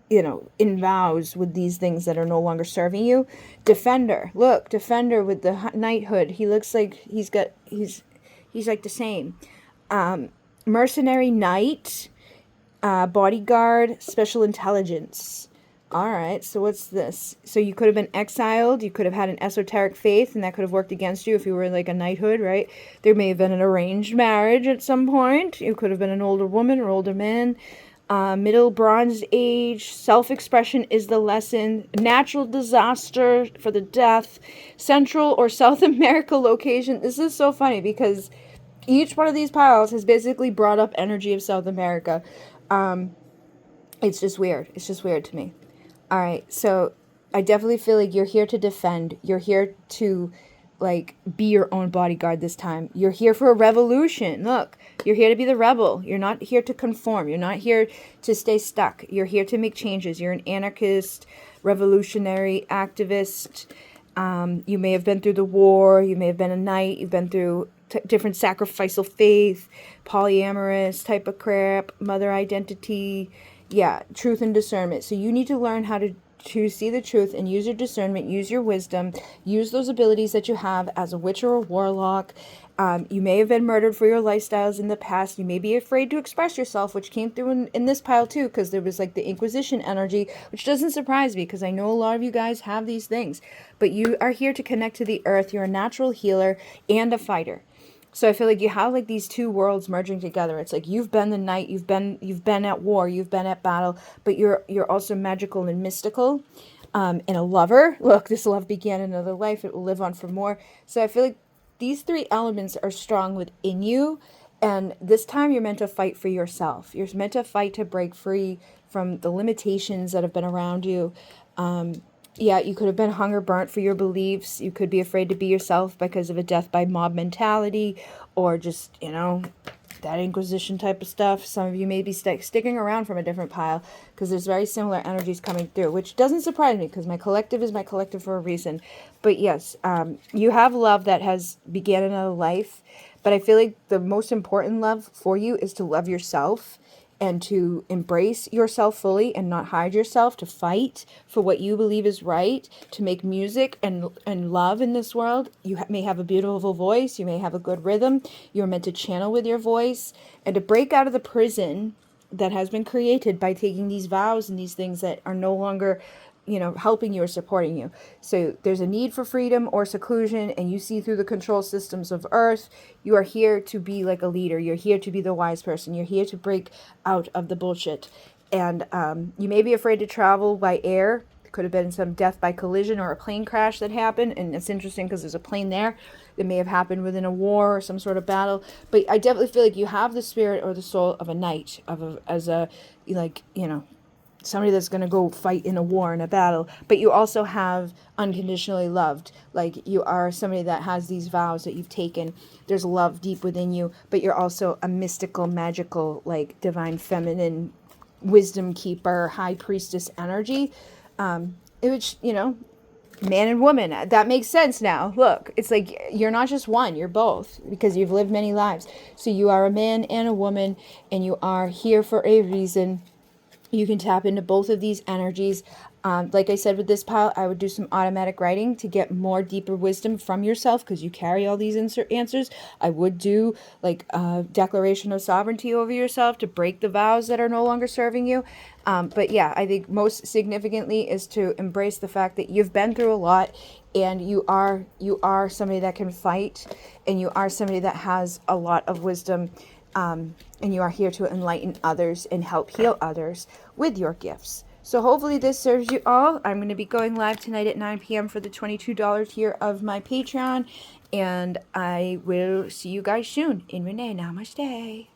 you know, in vows with these things that are no longer serving you. Defender. Look, defender with the knighthood. He looks like he's like the same. Mercenary knight. Bodyguard, special intelligence. All right, so what's this? So you could have been exiled. You could have had an esoteric faith, and that could have worked against you if you were like a knighthood, right? There may have been an arranged marriage at some point. You could have been an older woman or older man. Middle Bronze Age. Self-expression is the lesson. Natural disaster for the death. Central or South America location. This is so funny because each one of these piles has basically brought up energy of South America. It's just weird. It's just weird to me. All right. So I definitely feel like you're here to defend. You're here to like be your own bodyguard this time. You're here for a revolution. Look, you're here to be the rebel. You're not here to conform. You're not here to stay stuck. You're here to make changes. You're an anarchist, revolutionary, activist. You may have been through the war. You may have been a knight. You've been through different sacrificial faith, polyamorous type of crap, mother identity. Yeah, truth and discernment. So you need to learn how to see the truth and use your discernment, use your wisdom, use those abilities that you have as a witch or a warlock. You may have been murdered for your lifestyles in the past. You may be afraid to express yourself, which came through in this pile too, because there was like the Inquisition energy, which doesn't surprise me because I know a lot of you guys have these things. But you are here to connect to the earth. You're a natural healer and a fighter. So I feel like you have like these two worlds merging together. It's like you've been the knight, you've been at war, you've been at battle, but you're also magical and mystical, and a lover. Look, this love began another life; it will live on for more. So I feel like these three elements are strong within you, and this time you're meant to fight for yourself. You're meant to fight to break free from the limitations that have been around you. Yeah, you could have been hung or burnt for your beliefs. You could be afraid to be yourself because of a death by mob mentality or just, you know, that Inquisition type of stuff. Some of you may be sticking around from a different pile because there's very similar energies coming through, which doesn't surprise me because my collective is my collective for a reason. But yes, you have love that has began another life. But I feel like the most important love for you is to love yourself and to embrace yourself fully and not hide yourself, to fight for what you believe is right, to make music and love in this world. You may have a beautiful voice, you may have a good rhythm, you're meant to channel with your voice, and to break out of the prison that has been created by taking these vows and these things that are no longer, you know, helping you or supporting you. So there's a need for freedom or seclusion, and you see through the control systems of Earth. You are here to be like a leader. You're here to be the wise person. You're here to break out of the bullshit. And you may be afraid to travel by air. There could have been some death by collision or a plane crash that happened. And it's interesting because there's a plane there. It may have happened within a war or some sort of battle. But I definitely feel like you have the spirit or the soul of a knight, as a, like, you know, somebody that's going to go fight in a war, in a battle, but you also have unconditionally loved. Like, you are somebody that has these vows that you've taken. There's love deep within you, but you're also a mystical, magical, like divine feminine wisdom keeper, high priestess energy, which, you know, man and woman, that makes sense now. Look, it's like you're not just one, you're both, because you've lived many lives. So you are a man and a woman, and you are here for a reason. You can tap into both of these energies. Like I said with this pile, I would do some automatic writing to get more deeper wisdom from yourself because you carry all these answers. I would do like a declaration of sovereignty over yourself to break the vows that are no longer serving you. But yeah, I think most significantly is to embrace the fact that you've been through a lot, and you are somebody that can fight, and you are somebody that has a lot of wisdom, and you are here to enlighten others and help heal others with your gifts. So hopefully this serves you all. I'm going to be going live tonight at 9 p.m. for the $22 tier of my Patreon. And I will see you guys soon. In Renee, namaste.